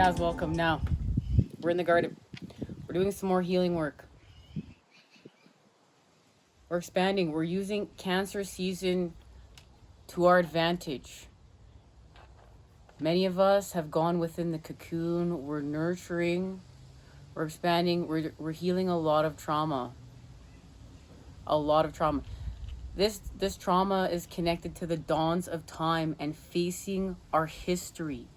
guys, welcome. Now, we're in the garden. We're doing some more healing work. We're expanding. We're using Cancer season to our advantage. Many of us have gone within the cocoon. We're nurturing. We're expanding. We're healing a lot of trauma. A lot of trauma. This trauma is connected to the dawns of time and facing our history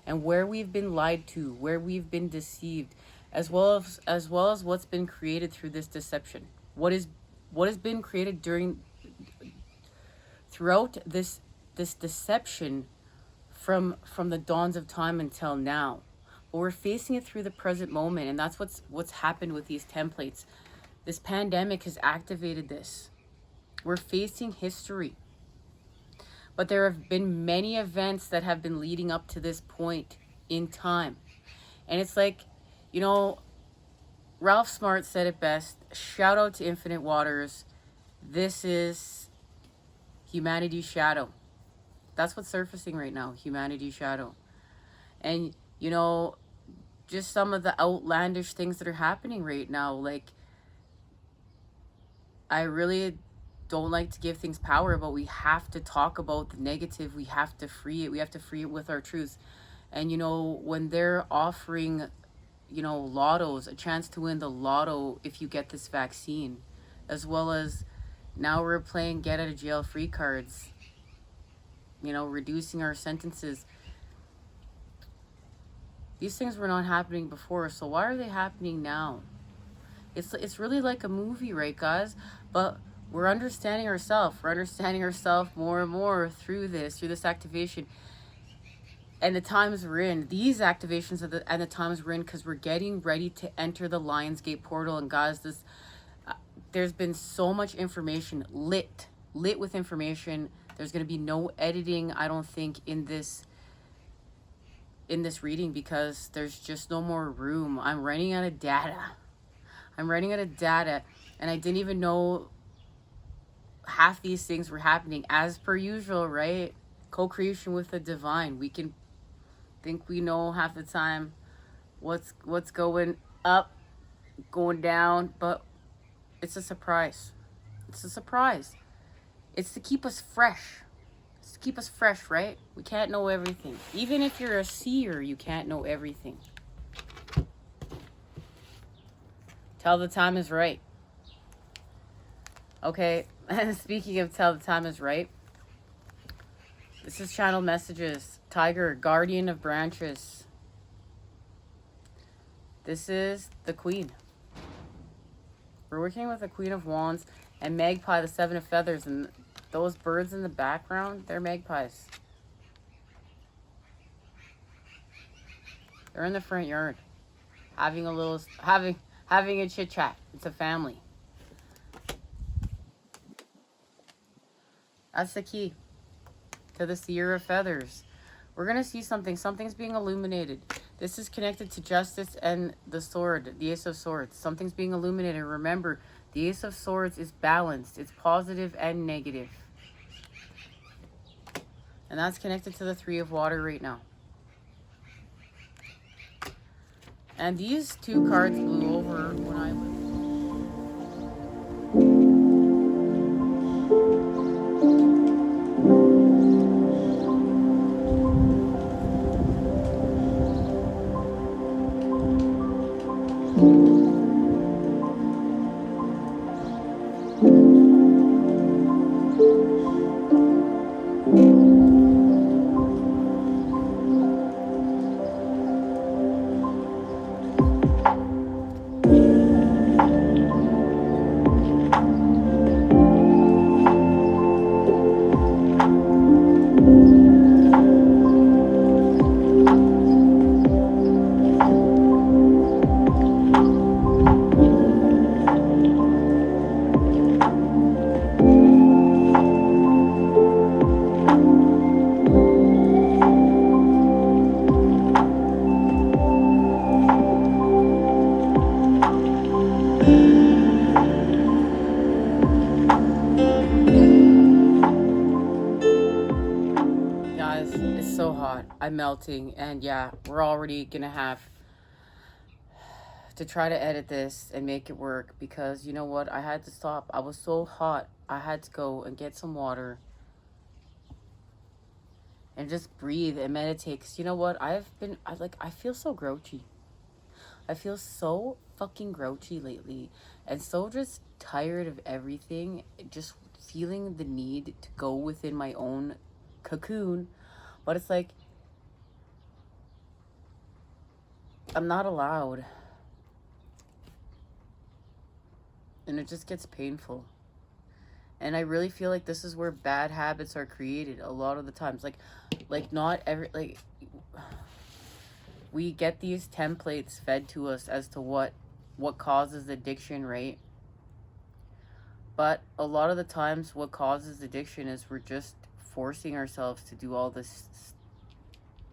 and where we've been lied to, where we've been deceived, as well as what's been created through this deception. What has been created throughout this deception from the dawns of time until now. But we're facing it through the present moment, and that's what's happened with these templates. This pandemic has activated this. We're facing history. But there have been many events that have been leading up to this point in time. And it's like, you know, Ralph Smart said it best. Shout out to Infinite Waters. This is humanity's shadow. That's what's surfacing right now, humanity's shadow. And, you know, just some of the outlandish things that are happening right now. Like, I really don't like to give things power, but we have to talk about the negative. We have to free it. We have to free it with our truths. And, you know, when they're offering, you know, lottos, a chance to win the lotto if you get this vaccine, as well as now we're playing get out of jail free cards, you know, reducing our sentences. These things were not happening before, so why are they happening now? It's really like a movie, right, guys? But we're understanding ourselves. We're understanding ourselves more and more through this activation. And the times we're in, these activations and the times we're in, because we're getting ready to enter the Lionsgate portal. And guys, there's been so much information lit with information. There's going to be no editing, I don't think, in this reading, because there's just no more room. I'm running out of data. And I didn't even know half these things were happening, as per usual, right? Co-creation with the divine. We can think we know half the time what's going up, going down, but it's a surprise. It's to keep us fresh. It's to keep us fresh, right? We can't know everything. Even if you're a seer, you can't know everything. Tell the time is right. Okay, speaking of tell the time is right, this is channel messages. Tiger, guardian of branches. This is the queen. We're working with the Queen of Wands and Magpie, the Seven of Feathers, and those birds in the background, they're magpies. They're in the front yard, having a chit chat. It's a family. That's the key to the Seer of Feathers. We're going to see something. Something's being illuminated. This is connected to justice and the sword, the Ace of Swords. Something's being illuminated. Remember, the Ace of Swords is balanced. It's positive and negative. And that's connected to the Three of Water right now. And these two cards blew over when I was... hot. I'm melting. And yeah, we're already gonna have to try to edit this and make it work, because you know what? I had to stop. I was so hot. I had to go and get some water and just breathe and meditate. Because you know what? I feel so grouchy. I feel so fucking grouchy lately, and so just tired of everything. Just feeling the need to go within my own cocoon. But it's like, I'm not allowed. And it just gets painful. And I really feel like this is where bad habits are created a lot of the times. Like not every, like, we get these templates fed to us as to what causes addiction, right? But a lot of the times what causes addiction is we're just forcing ourselves to do all this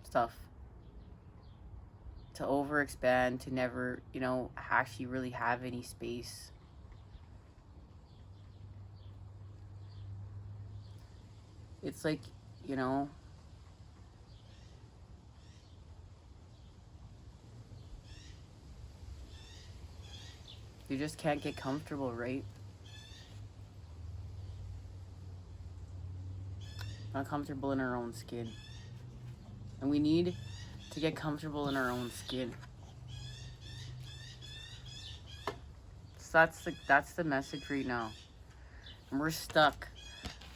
stuff, to overexpand, to never, actually really have any space. It's like, you just can't get comfortable, right? Not comfortable in our own skin. And we need to get comfortable in our own skin. So that's the message right now. And we're stuck.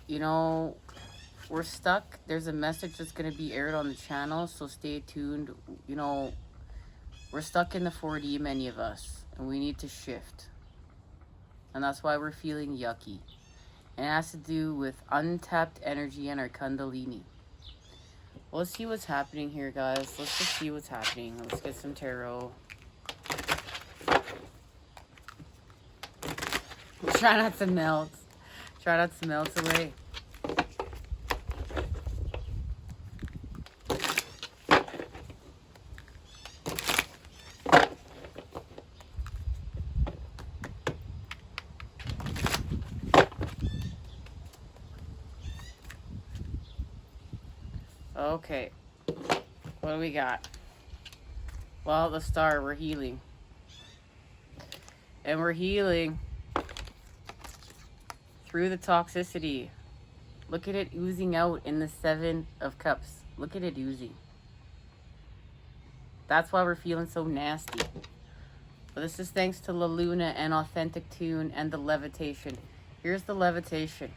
We're stuck. There's a message that's going to be aired on the channel, so stay tuned. We're stuck in the 4D, many of us, and we need to shift. And that's why we're feeling yucky. And it has to do with untapped energy and our kundalini. Well, let's see what's happening here, guys. Let's just see what's happening. Let's get some tarot. Try not to melt. Try not to melt away. Okay, what do we got? Well, the star, we're healing. And we're healing through the toxicity. Look at it oozing out in the 7 of Cups. Look at it oozing. That's why we're feeling so nasty. But this is thanks to La Luna and Authentic Tune and the levitation. Here's the levitation.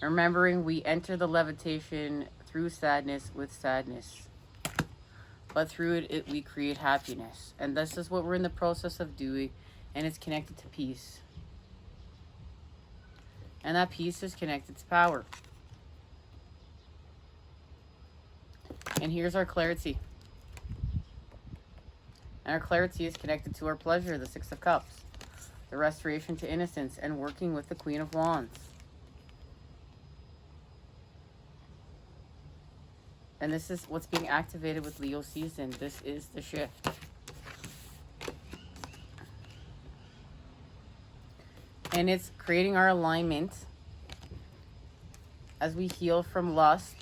Remembering we enter the levitation through sadness with sadness. But through it we create happiness. And this is what we're in the process of doing. And it's connected to peace. And that peace is connected to power. And here's our clarity. And our clarity is connected to our pleasure, the 6 of Cups. The restoration to innocence and working with the Queen of Wands. And this is what's being activated with Leo season. This is the shift. And it's creating our alignment as we heal from lust,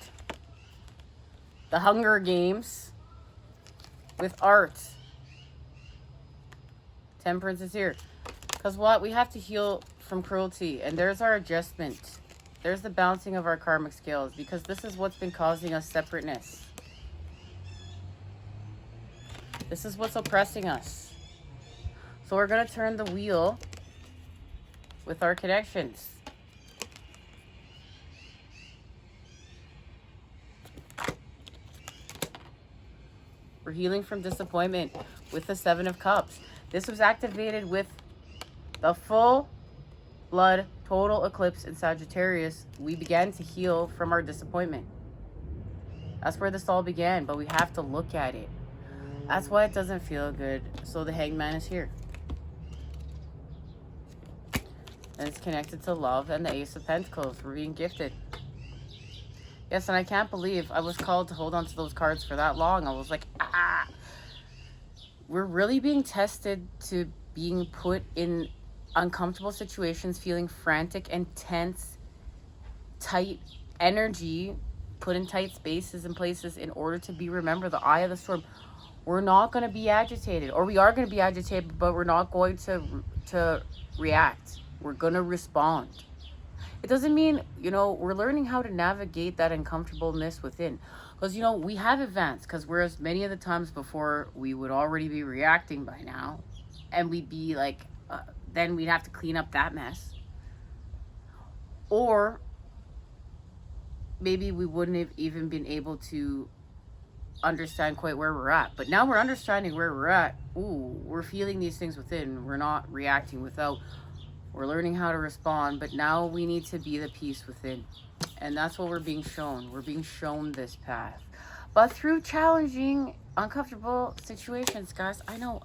the Hunger Games, with art. Temperance is here. Because what? We have to heal from cruelty. And there's our adjustment. There's the balancing of our karmic scales, because this is what's been causing us separateness. This is what's oppressing us. So we're going to turn the wheel with our connections. We're healing from disappointment with the 7 of Cups. This was activated with the full blood total eclipse in Sagittarius. We began to heal from our disappointment. That's where this all began, but we have to look at it. That's why it doesn't feel good. So the Hangman is here. And it's connected to love and the Ace of Pentacles. We're being gifted. Yes, and I can't believe I was called to hold on to those cards for that long. I was like, ah. We're really being tested to being put in uncomfortable situations, feeling frantic and tense tight energy, put in tight spaces and places in order to be, remember, the eye of the storm. We're not going to be agitated, or we are going to be agitated, but we're not going to react. We're going to respond. It doesn't mean, you know, we're learning how to navigate that uncomfortableness within. Because, you know, we have advanced, because whereas many of the times before we would already be reacting by now, and we'd be like, then we'd have to clean up that mess. Or maybe we wouldn't have even been able to understand quite where we're at. But now we're understanding where we're at. Ooh, we're feeling these things within. We're not reacting without. We're learning how to respond. But now we need to be the peace within. And that's what we're being shown. We're being shown this path. But through challenging, uncomfortable situations, guys. I know.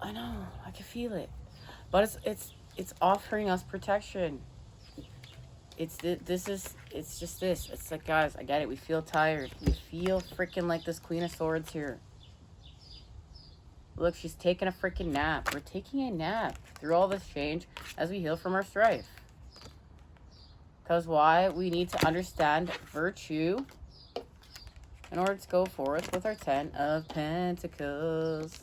I can feel it. But it's offering us protection. It's just this. It's like, guys, I get it. We feel tired. We feel freaking like this Queen of Swords here. Look, she's taking a freaking nap. We're taking a nap through all this change as we heal from our strife. Because why? We need to understand virtue in order to go forth with our 10 of Pentacles.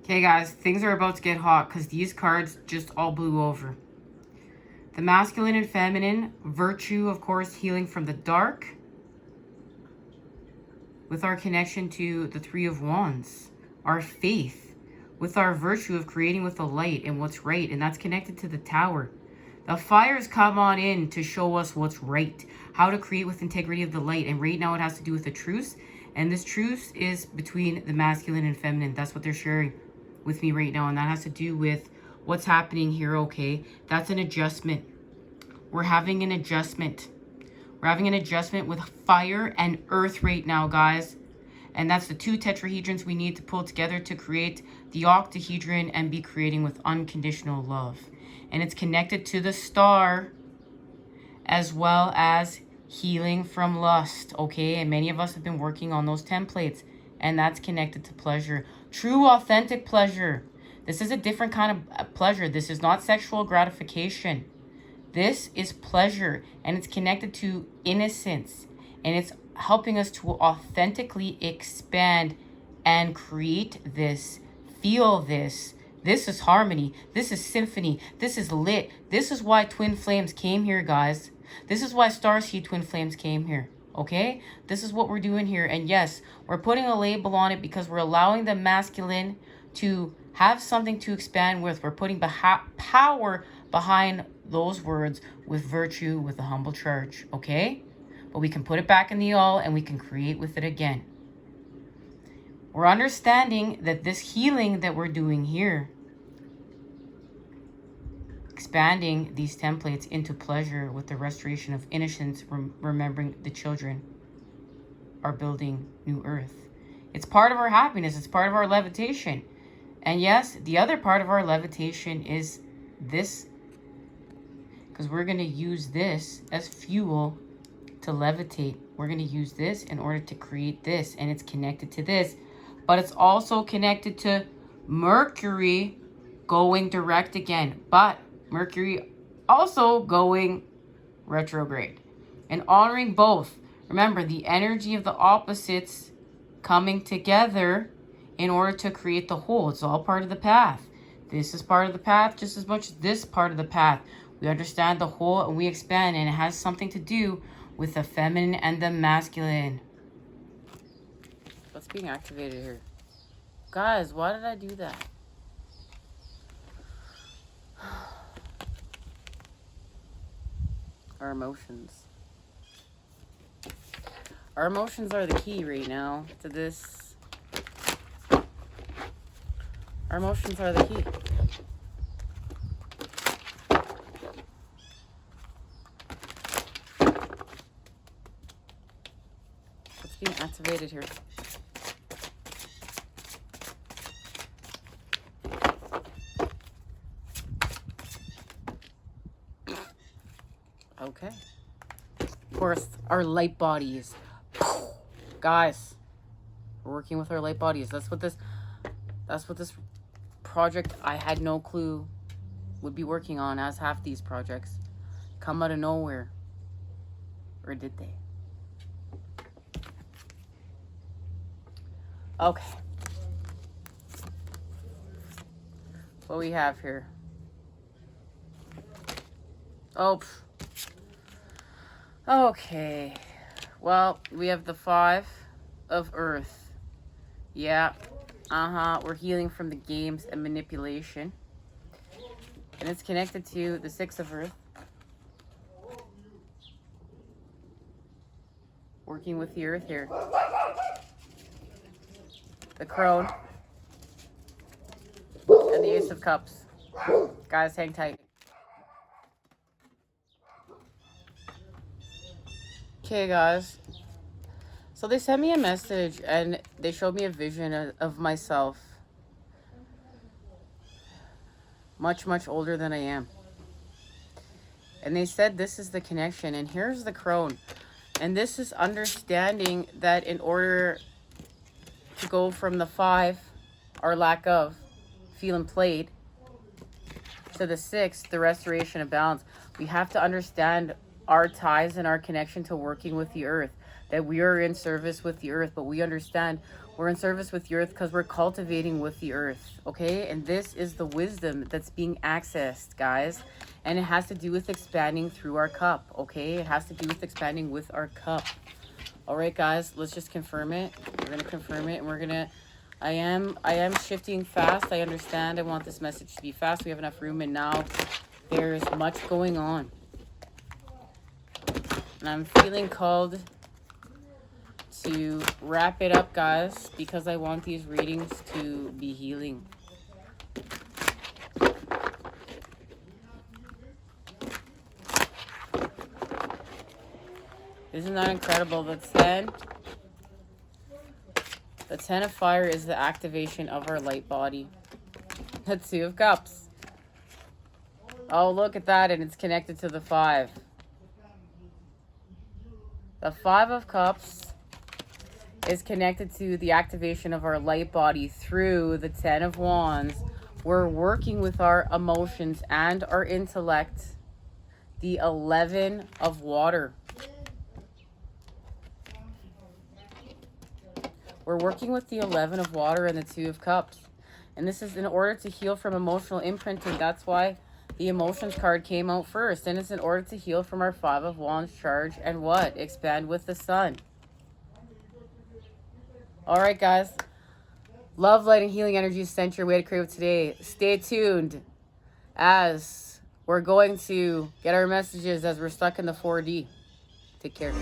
Okay, guys, things are about to get hot because these cards just all blew over. The masculine and feminine, virtue, of course, healing from the dark. With our connection to the Three of Wands. Our faith. With our virtue of creating with the light and what's right. And that's connected to the Tower. The fires come on in to show us what's right. How to create with integrity of the light. And right now it has to do with the truce. And this truce is between the masculine and feminine. That's what they're sharing with me right now, and that has to do with what's happening here. Okay, that's an adjustment. We're having an adjustment. We're having an adjustment with fire and earth right now, guys, and that's the two tetrahedrons we need to pull together to create the octahedron and be creating with unconditional love. And it's connected to the star as well as healing from lust. Okay, and many of us have been working on those templates, and that's connected to pleasure. True, authentic pleasure. This is a different kind of pleasure. This is not sexual gratification. This is pleasure, and it's connected to innocence. And it's helping us to authentically expand and create this, feel this. This is harmony. This is symphony. This is lit. This is why twin flames came here, guys. This is why Starseed twin flames came here. Okay, this is what we're doing here. And yes, we're putting a label on it because we're allowing the masculine to have something to expand with. We're putting power behind those words with virtue, with a humble charge. Okay, but we can put it back in the all and we can create with it again. We're understanding that this healing that we're doing here, expanding these templates into pleasure with the restoration of innocence, remembering the children are building new earth. It's part of our happiness. It's part of our levitation. And yes, the other part of our levitation is this, because we're going to use this as fuel to levitate. We're going to use this in order to create this, and it's connected to this, but it's also connected to Mercury going direct again, but Mercury also going retrograde, and honoring both. Remember, the energy of the opposites coming together in order to create the whole. It's all part of the path. This is part of the path just as much as this part of the path. We understand the whole and we expand, and it has something to do with the feminine and the masculine. What's being activated here? Guys, why did I do that? Our emotions. Our emotions are the key right now to this. Our emotions are the key. What's being activated here? Okay. Of course, our light bodies. Guys, we're working with our light bodies. That's what this project, I had no clue would be working on, as half these projects come out of nowhere. Or did they? Okay. What we have here? Oh. Okay. Well, we have the 5 of Earth. Yeah. We're healing from the games and manipulation. And it's connected to the 6 of Earth. Working with the Earth here. The Crone. And the Ace of Cups. Guys, hang tight. Okay, guys. So they sent me a message and they showed me a vision of myself. Much, much older than I am. And they said this is the connection. And here's the Crone. And this is understanding that in order to go from the 5, our lack of, feeling played, to the 6, the restoration of balance, we have to understand our ties and our connection to working with the Earth. That we are in service with the Earth, but we understand we're in service with the Earth because we're cultivating with the Earth, okay? And this is the wisdom that's being accessed, guys. And it has to do with expanding through our cup, okay? It has to do with expanding with our cup. All right, guys, let's just confirm it. We're going to confirm it, and we're going to... I am shifting fast. I understand. I want this message to be fast. We have enough room, and now there's much going on. And I'm feeling called to wrap it up, guys, because I want these readings to be healing. Isn't that incredible? The 10 of fire is the activation of our light body. The 2 of cups. Oh, look at that, and it's connected to the 5. The 5 of cups is connected to the activation of our light body through the 10 of wands. We're working with our emotions and our intellect. The 11 of water. We're working with the 11 of water and the 2 of cups. And this is in order to heal from emotional imprinting. That's why the emotions card came out first. And it's in order to heal from our 5 of wands charge and what? Expand with the sun. All right, guys. Love, light, and healing energies sent your way to Crave today. Stay tuned as we're going to get our messages as we're stuck in the 4D. Take care.